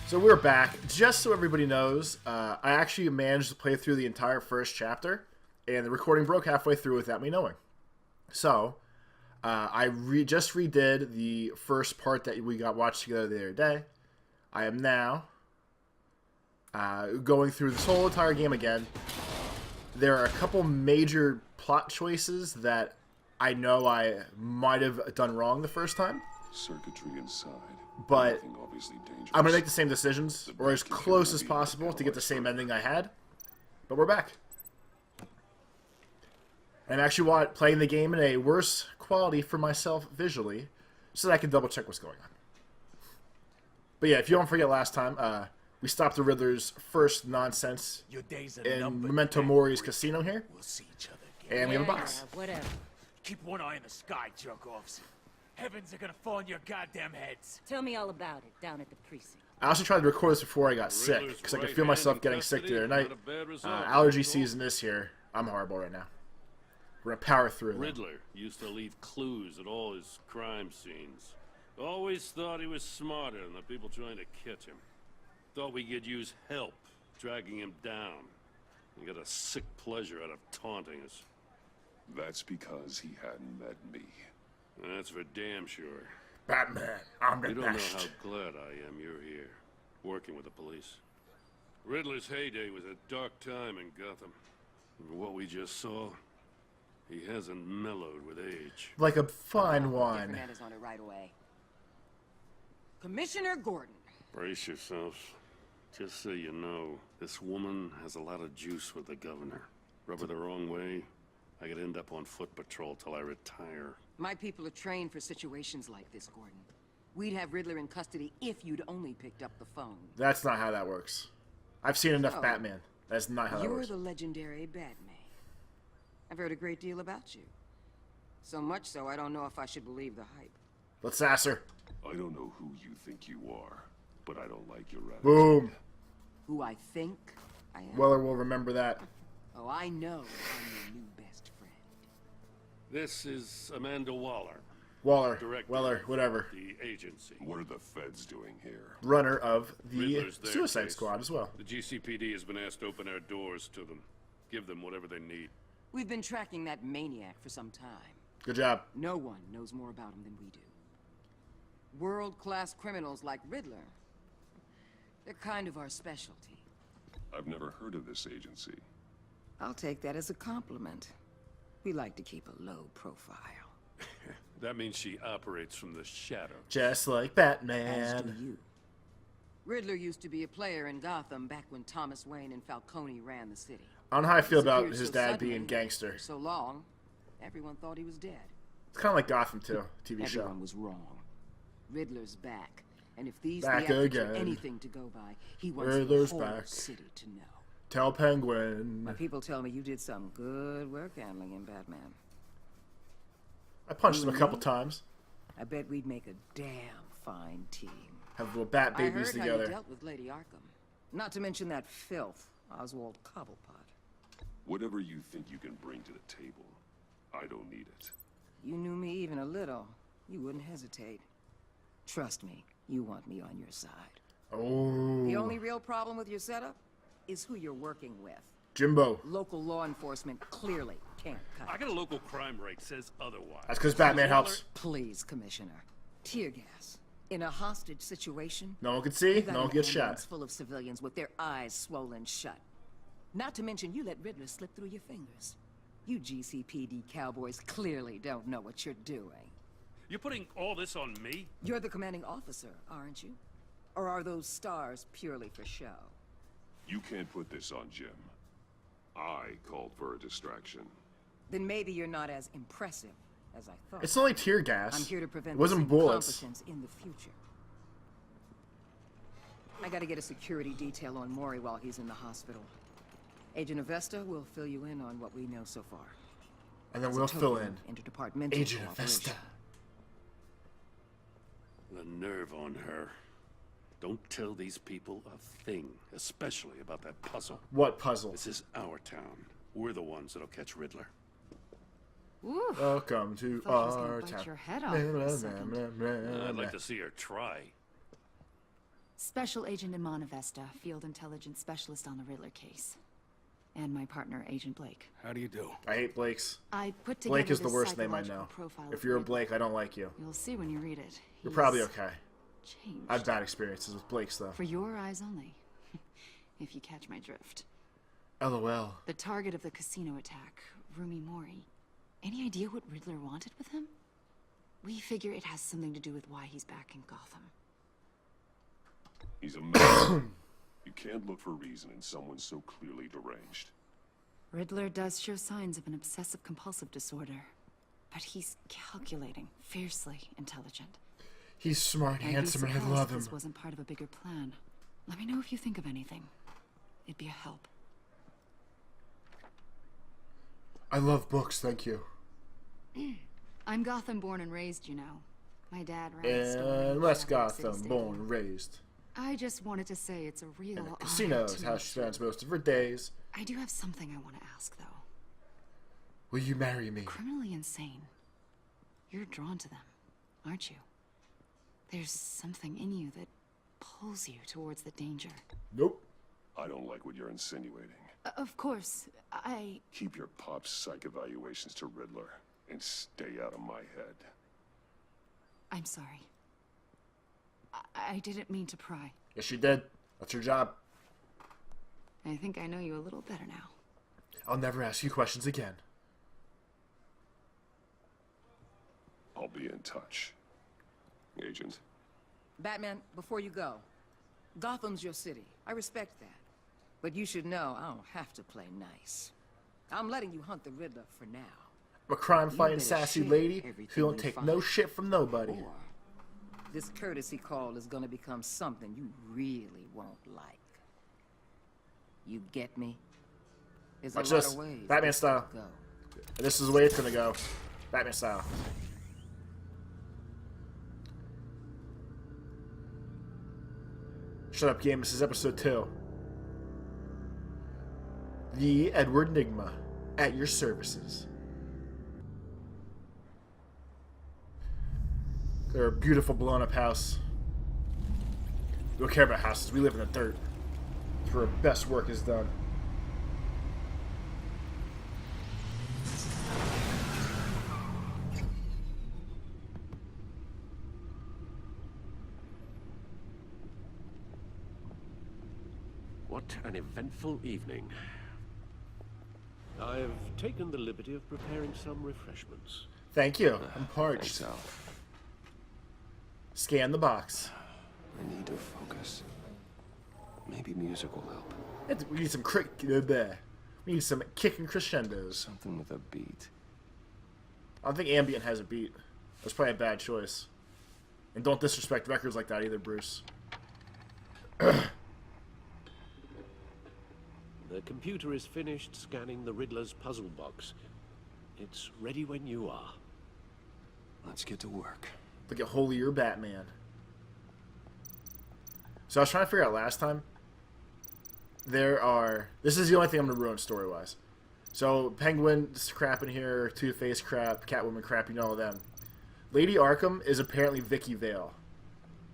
So we're back. Just so everybody knows, I actually managed to play through the entire first chapter, and the recording broke halfway through without me knowing. So, I just redid the first part that we got watched together the other day. I am now going through this whole entire game again. There are a couple major plot choices that I know I might have done wrong the first time. Circuitry inside. But I'm going to make the same decisions, or as close as possible, to get the same ending I had. But we're back. I'm actually playing the game in a worse quality for myself visually, so that I can double check what's going on. But yeah, if you don't forget last time, we stopped the Riddler's first nonsense in Memento Mori's casino here. We'll see each other again. And we have a box. Whatever. Keep one eye in the sky, jerk-offs. Heavens are gonna fall on your goddamn heads. Tell me all about it down at the precinct. I also tried to record this before I got sick, because I could feel myself getting sick the other night. Allergy season is here. I'm horrible right now. We're gonna power through. Riddler used to leave clues at all his crime scenes. Always thought he was smarter than the people trying to catch him. Thought we could use help dragging him down. He got a sick pleasure out of taunting us. That's because he hadn't met me. That's for damn sure. Batman, I'm the You don't know best. how glad I am you're here, working with the police. Riddler's heyday was a dark time in Gotham. And what we just saw, he hasn't mellowed with age. Like a fine wine. Fernandez on it right away. Commissioner Gordon. Brace yourselves. Just so you know, this woman has a lot of juice with the governor. Rub her the wrong way, I could end up on foot patrol till I retire. My people are trained for situations like this, Gordon. We'd have Riddler in custody if you'd only picked up the phone. That's not how that works. I've seen enough Batman. That's not how that works. You're the legendary Batman. I've heard a great deal about you. So much so, I don't know if I should believe the hype. Let's ask her. I don't know who you think you are, but I don't like your attitude. Boom. Who I think I am? Weller will remember that. Oh, I know I'm your new best friend. This is Amanda Waller. Waller, Director Weller, of whatever. The agency. What are the feds doing here? Runner of the Riddler's their Suicide case. Squad as well. The GCPD has been asked to open our doors to them. Give them whatever they need. We've been tracking that maniac for some time. Good job. No one knows more about him than we do. World-class criminals like Riddler. They're kind of our specialty. I've never heard of this agency. I'll take that as a compliment. We like to keep a low profile. That means she operates from the shadow. Just like As Batman. do you. Riddler used to be a player in Gotham back when Thomas Wayne and Falcone ran the city. I don't know how I feel about Disappeared his so dad suddenly, being gangster. For so long, everyone thought he was dead. It's kind of like Gotham too, TV Everyone show. was wrong. Riddler's back. And if these Back theatrics again. are anything to go by, he wants Riddler's the whole back. city to know. Tell Penguin. My people tell me you did some good work handling in Batman. I punched him a couple times. I bet we'd make a damn fine team. Have little bat I babies heard how you together. dealt with Lady Arkham. Not to mention that filth, Oswald Cobblepot. Whatever you think you can bring to the table, I don't need it. You knew me even a little, you wouldn't hesitate. Trust me, you want me on your side. Oh. The only real problem with your setup is who you're working with. Jimbo. Local law enforcement clearly can't cut I it. got a local crime rate says otherwise. That's because Batman helps. Please, Commissioner. Tear gas. In a hostage situation, No one can see, you got no one an gets ambulance shot. full of civilians with their eyes swollen shut. Not to mention you let Riddler slip through your fingers. You GCPD cowboys clearly don't know what you're doing. You're putting all this on me? You're the commanding officer, aren't you? Or are those stars purely for show? You can't put this on Jim. I called for a distraction. Then maybe you're not as impressive as I thought. It's only tear gas. I'm here to prevent It wasn't this bullets. incompetence in the future. I gotta get a security detail on Mori while he's in the hospital. Agent Avesta will fill you in on what we know so far. And then It's a we'll fill total in. interdepartmental Agent cooperation. Avesta. The nerve on her. Don't tell these people a thing, especially about that puzzle. What puzzle? This is our town. We're the ones that'll catch Riddler. Ooh, Welcome to thought she was gonna our bite town. your head off for a second. I'd like to see her try. Special Agent Imana Vesta, Field Intelligence Specialist on the Riddler case. And my partner, Agent Blake. How do you do? I hate Blakes. I put together Blake is the this worst name I psychological know. profile If of you're a Riddler. Blake, I don't like you. You'll see when you read it. You're He's probably okay. changed. I have bad experiences with Blakes, though. For your eyes only. If you catch my drift. LOL. The target of the casino attack, Rumi Mori. Any idea what Riddler wanted with him? We figure it has something to do with why he's back in Gotham. He's a man. You can't look for reason in someone so clearly deranged. Riddler does show signs of an obsessive-compulsive disorder. But he's calculating, fiercely intelligent. He's smart, I'd be handsome, and I surprised love if him. This wasn't part of a bigger plan. Let me know if you think of anything. It'd be a help. I love books, thank you. I'm Gotham born and raised, you know. My dad ran a store in And West Gotham City Gotham, Stadium. born and raised. I just wanted to say it's a real And the honor casino to is how meet she you. spends most of her days. I do have something I want to ask, though. Will you marry me? Criminally insane. You're drawn to them, aren't you? There's something in you that pulls you towards the danger. Nope. I don't like what you're insinuating. Of course, I... Keep your pop psych evaluations to Riddler and stay out of my head. I'm sorry. I didn't mean to pry. Yes, she did. That's her job. I think I know you a little better now. I'll never ask you questions again. I'll be in touch. Agent. Batman, before you go, Gotham's your city. I respect that. But you should know I don't have to play nice. I'm letting you hunt the Riddler for now. I'm a crime-fighting better sassy share lady everything who don't you take find. no shit from nobody. Or this courtesy call is gonna become something you really won't like. You get me? There's a Watch lot this. of ways Batman this style. could go. And this is the way it's gonna go. Batman style. Shut up, game. This is episode 2. The Edward Nigma at your services. They're a beautiful blown up house. We don't care about houses. We live in the dirt. It's where our best work is done. What an eventful evening. I've taken the liberty of preparing some refreshments. Thank you. I'm parched. Thanks, Al. Scan the box. I need to focus. Maybe music will help. We need some we need some kicking crescendos. Something with a beat. I don't think ambient has a beat. That's probably a bad choice. And don't disrespect records like that either, Bruce. The computer is finished scanning the Riddler's puzzle box. It's ready when you are. Let's get to work. Look at Holier Batman. So I was trying to figure out last time. This is the only thing I'm going to ruin story-wise. So Penguin's crap in here, Two-Face crap, Catwoman crap, you know all them. Lady Arkham is apparently Vicky Vale.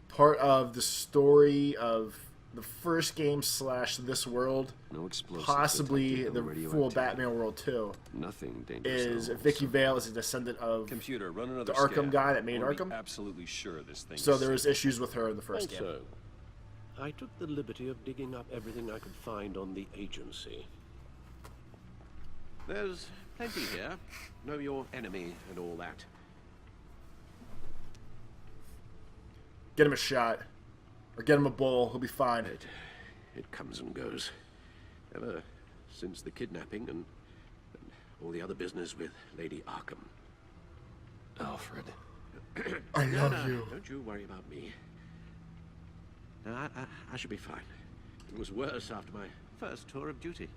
Part of the story of the first game / this world. No explosives. Possibly detected, no the full radioactivity. Batman World 2. Nothing dangerous. Is at all, Vicky so- Vale is a descendant of Computer, run another the Arkham scan. guy that made I wanna be Arkham? absolutely sure this thing. So is there was safe. issues with her in the first game. Also, I took the liberty of digging up everything I could find on the agency. There's plenty here. Know your enemy and all that. Get him a shot. Or get him a bowl. He'll be fine. It comes and goes. Ever since the kidnapping and all the other business with Lady Arkham. Alfred. I No, love no, you. don't you worry about me. No, I should be fine. It was worse after my first tour of duty.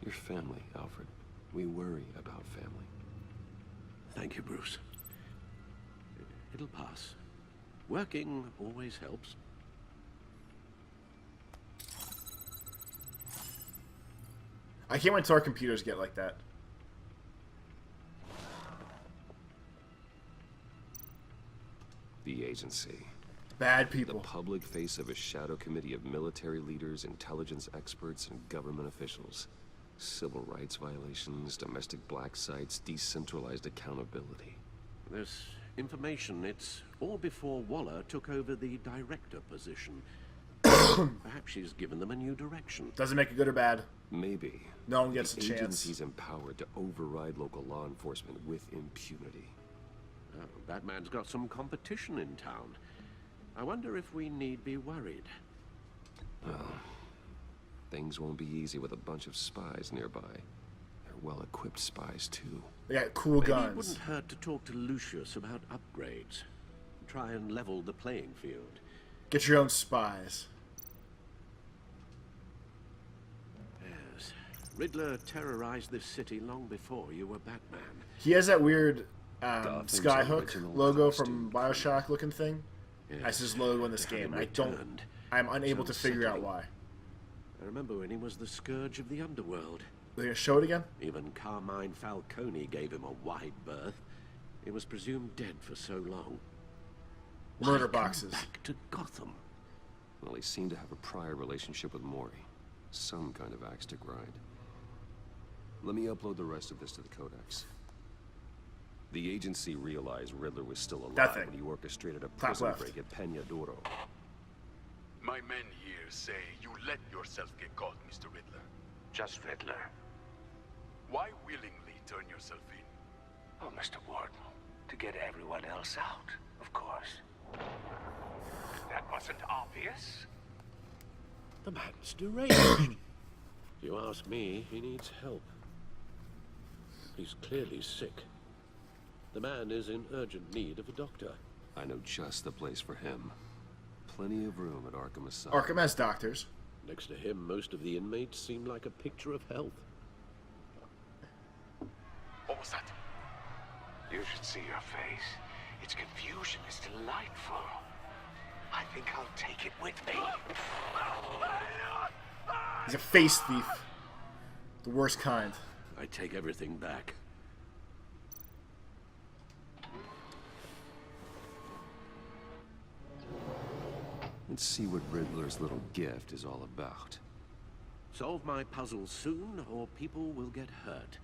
Your family, Alfred. We worry about family. Thank you, Bruce. It'll pass. Working always helps. I can't wait until our computers get like that. The agency. Bad The people. public face of a shadow committee of military leaders, intelligence experts, and government officials. Civil rights violations, domestic black sites, decentralized accountability. This information, it's all before Waller took over the director position. Perhaps she's given them a new direction. Doesn't make it good or bad. Maybe. No one gets a the chance. agency's empowered to override local law enforcement with impunity. Oh, Batman's got some competition in town. I wonder if we need be worried. Things won't be easy with a bunch of spies nearby. They're well-equipped spies, too. They got cool Maybe it guns. wouldn't hurt to talk to Lucius about upgrades. Try and level the playing field. Get your own spies. Yes. Riddler terrorized this city long before you were Batman. He has that weird Gotham's Skyhook original logo costume. from Bioshock looking thing. Yes. That's his logo in this To have game. him I don't. returned. I'm unable to Sounds figure out settling. why. I remember when he was the scourge of the underworld. Are they gonna show it again? Even Carmine Falcone gave him a wide berth. He was presumed dead for so long. Murder Why come boxes. back to Gotham. Well, he seemed to have a prior relationship with Mori. Some kind of axe to grind. Let me upload the rest of this to the Codex. The agency realized Riddler was still That alive thing. when he orchestrated a Top prison left. break at Peña Duro. My men here say you let yourself get caught, Mr. Riddler. Just Riddler. Why willingly turn yourself in? Oh, Mr. Warden, to get everyone else out, of course. That wasn't obvious. The man's deranged. If you ask me, he needs help. He's clearly sick. The man is in urgent need of a doctor. I know just the place for him. Plenty of room at Arkham Asylum. Arkham has doctors. Next to him, most of the inmates seem like a picture of health. What was that? You should see your face. Its confusion is delightful. I think I'll take it with me. He's a face thief. The worst kind. I take everything back. Let's see what Riddler's little gift is all about. Solve my puzzle soon, or people will get hurt.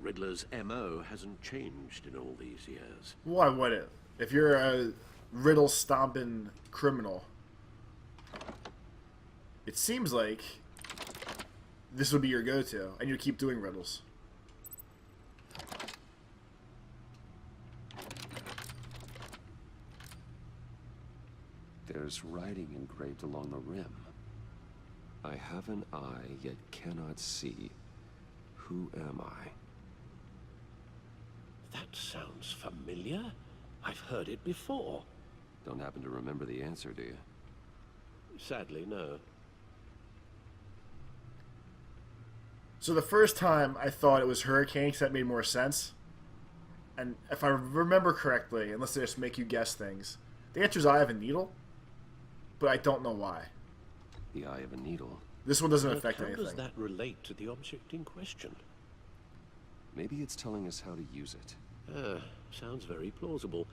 Riddler's M.O. hasn't changed in all these years. Why would it? If you're a riddle stomping criminal, it seems like this would be your go-to, and you keep doing riddles. There's writing engraved along the rim. I have an eye, yet cannot see. Who am I? That sounds familiar. I've heard it before. Don't happen to remember the answer, do you? Sadly, no. So the first time I thought it was hurricane, because that made more sense. And if I remember correctly, unless they just make you guess things, the answer is I have a needle, but I don't know why. The eye of a needle. This one doesn't But affect how anything. does that relate to the object in question? Maybe it's telling us how to use it. Sounds very plausible.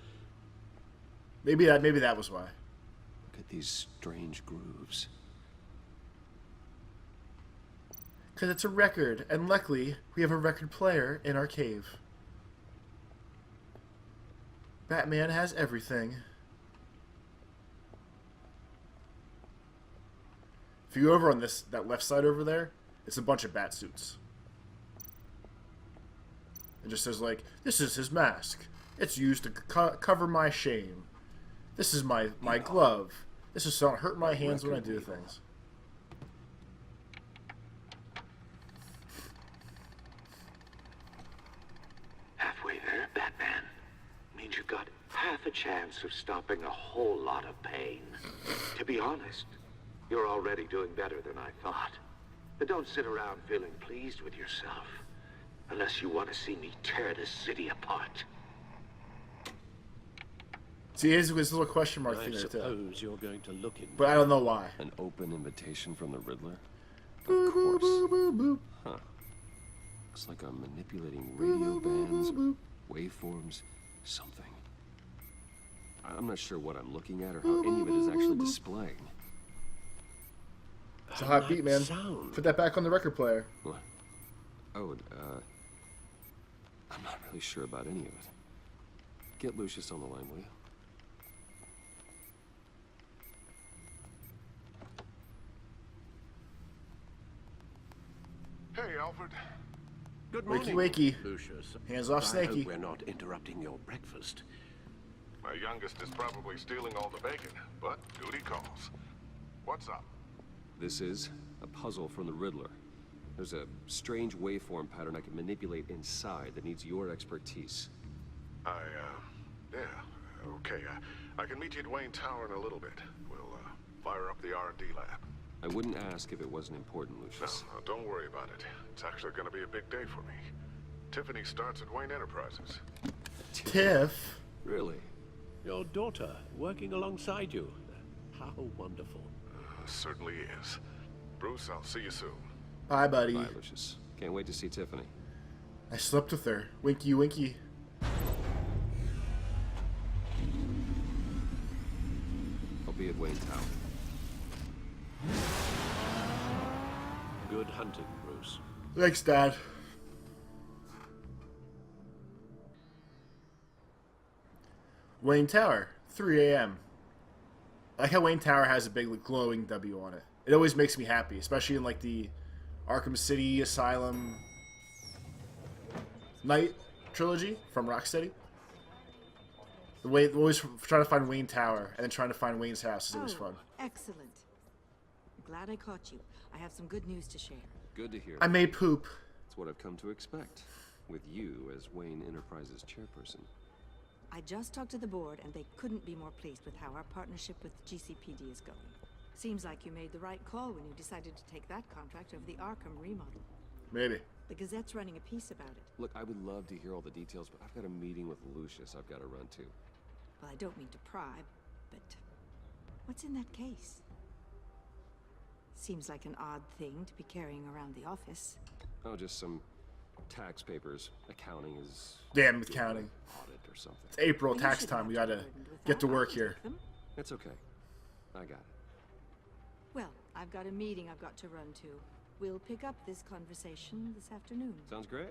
Maybe that was why. Look at these strange grooves. Because it's a record, and luckily, we have a record player in our cave. Batman has everything. If you go over on that left side over there, it's a bunch of bat suits. It just says, like, this is his mask. It's used to cover my shame. This is my glove. This is so I don't hurt my hands when I do things. Halfway there, Batman. Means you got half a chance of stopping a whole lot of pain. To be honest, you're already doing better than I thought. But don't sit around feeling pleased with yourself. Unless you want to see me tear this city apart. See, his little question mark I thing there, too. suppose you're going to look in. But I don't know why. An open invitation from the Riddler? Boop, Of boop, course. boop, boop, boop. Huh. Looks like I'm manipulating radio bands, waveforms, something. I'm not sure what I'm looking at or how any of it is actually displaying. It's a hot beat, man. Sound. Put that back on the record player. What? Oh, I'm not really sure about any of it. Get Lucius on the line, will you? Hey, Alfred. Good Wakey, morning, wakey. Lucius. Hands off, I Snakey. hope we're not interrupting your breakfast. My youngest is probably stealing all the bacon, but duty calls. What's up? This is a puzzle from the Riddler. There's a strange waveform pattern I can manipulate inside that needs your expertise. Yeah, okay. I can meet you at Wayne Tower in a little bit. We'll, fire up the R&D lab. I wouldn't ask if it wasn't important, Lucius. No, don't worry about it. It's actually gonna be a big day for me. Tiffany starts at Wayne Enterprises. Tiff. Really? Your daughter working alongside you. How wonderful. Certainly is. Bruce, I'll see you soon. Bye, buddy. Bye, Lucius. Can't wait to see Tiffany. I slept with her. Winky, winky. I'll be at Wayne Tower. Good hunting, Bruce. Thanks, Dad. Wayne Tower, 3 a.m. I like how Wayne Tower has a big like, glowing W on it. It always makes me happy, especially in like the Arkham City Asylum Night trilogy from Rocksteady. The way always trying to find Wayne Tower and then trying to find Wayne's house is always fun. Excellent. I'm glad I caught you. I have some good news to share. Good to hear. I made poop. That's what I've come to expect, with you as Wayne Enterprises chairperson. I just talked to the board, and they couldn't be more pleased with how our partnership with GCPD is going. Seems like you made the right call when you decided to take that contract over the Arkham remodel. Maybe. The Gazette's running a piece about it. Look, I would love to hear all the details, but I've got a meeting with Lucius I've got to run to. Well, I don't mean to pry, but what's in that case? Seems like an odd thing to be carrying around the office. Oh, just some tax papers. Accounting is... Damn accounting. Audit or something. It's April tax time. We gotta get to work here. It's okay. I got it. Well, I've got a meeting I've got to run to. We'll pick up this conversation this afternoon. Sounds great.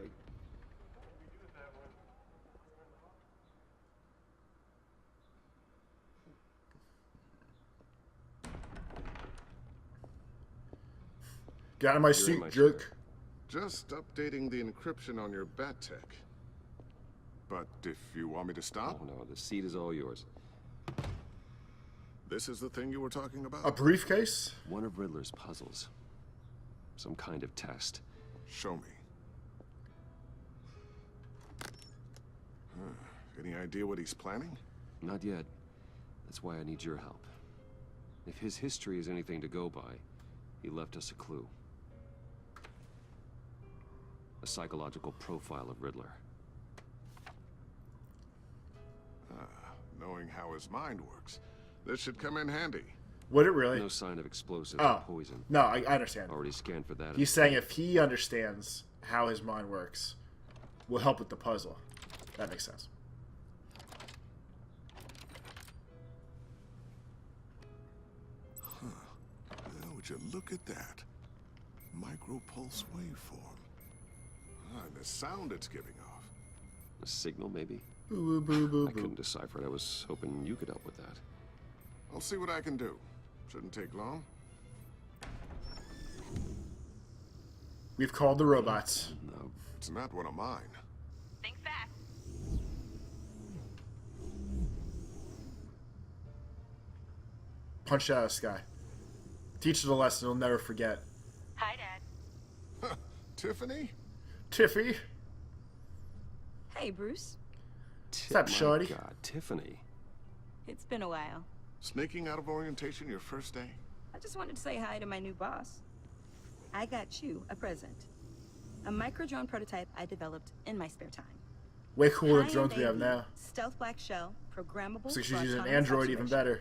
Get out of my seat, jerk. Just updating the encryption on your Batcave. But if you want me to stop? Oh, no, the seat is all yours. This is the thing you were talking about? A briefcase? One of Riddler's puzzles. Some kind of test. Show me. Any idea what he's planning? Not yet. That's why I need your help. If his history is anything to go by, he left us a clue. A psychological profile of Riddler. Knowing how his mind works, this should come in handy. Would it really? No sign of explosives or poison. No, I understand. Already scanned for that. He's saying if he understands how his mind works, will help with the puzzle. That makes sense. Well, would you look at that? Micropulse waveform. And the sound it's giving off. A signal, maybe? Boo, boo, boo, boo, I couldn't decipher it. I was hoping you could help with that. I'll see what I can do. Shouldn't take long. We've called the robots. No. It's not one of mine. Think fast. Punch out of the sky. Teach it a lesson he'll never forget. Hi, Dad. Tiffany? Tiffy? Hey, Bruce. What's up, shorty? God, Tiffany. It's been a while. Sneaking out of orientation your first day? I just wanted to say hi to my new boss. I got you a present. A micro-drone prototype I developed in my spare time. Way cooler than High-end drones we have AV, now. Stealth black shell, programmable. Looks like for she's using an autonomous Android even observation. better.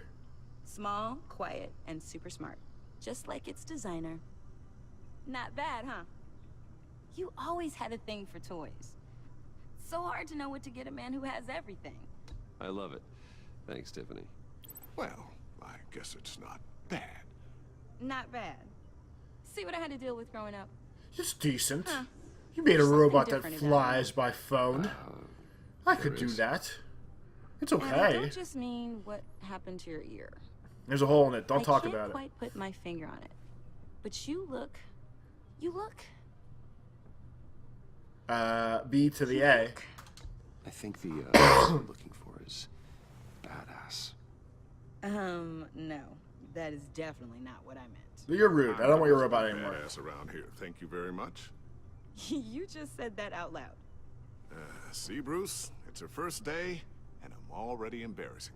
Small, quiet, and super smart. Just like its designer. Not bad, huh? You always had a thing for toys. So hard to know what to get a man who has everything. I love it. Thanks, Tiffany. Well, I guess it's not bad. Not bad. See what I had to deal with growing up. It's decent. Huh. You made a There's robot something that different about flies by phone. I could do that. It's And I okay. don't just mean what happened to your ear. There's a hole in it. Don't talk I about can't it. quite put my finger on it. But you look... B to the A. I think the what I'm looking for is badass. No. That is definitely not what I meant. You're rude. I don't want your robot anymore. Badass around here. Thank you very much. You just said that out loud. See, Bruce? It's her first day, and I'm already embarrassing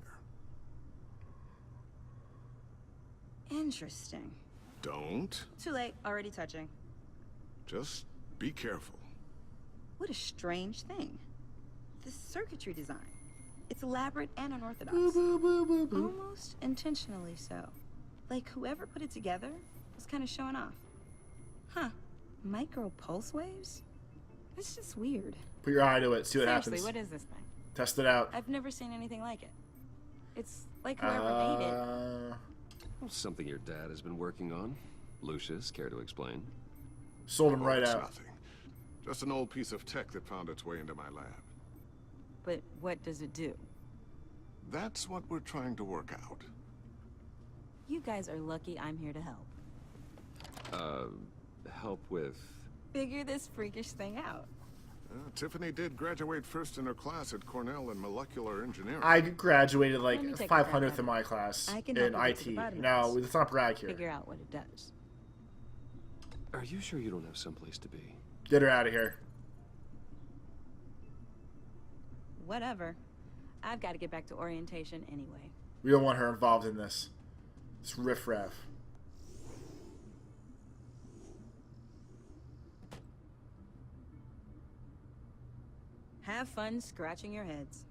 her. Interesting. Don't. Too late. Already touching. Just be careful. What a strange thing. The circuitry design. It's elaborate and unorthodox. Almost intentionally so. Like whoever put it together was kind of showing off. Huh. Micro pulse waves? It's just weird. Put your eye to it. See what Seriously, happens. what is this thing? Test it out. I've never seen anything like it. It's like whoever made it. Something your dad has been working on. Lucius, care to explain? Sold him right It's out. nothing. Just an old piece of tech that found its way into my lab. But what does it do? That's what we're trying to work out. You guys are lucky I'm here to help. Help with... Figure this freakish thing out. Tiffany did graduate first in her class at Cornell in molecular engineering. I graduated like Let me take a 500th crack in at my it. class I can in help you get to the IT. bottom of No, this. let's not brag here. Figure out what it does. Are you sure you don't have someplace to be? Get her out of here. Whatever. I've got to get back to orientation anyway. We don't want her involved in this. It's riffraff. Have fun scratching your heads.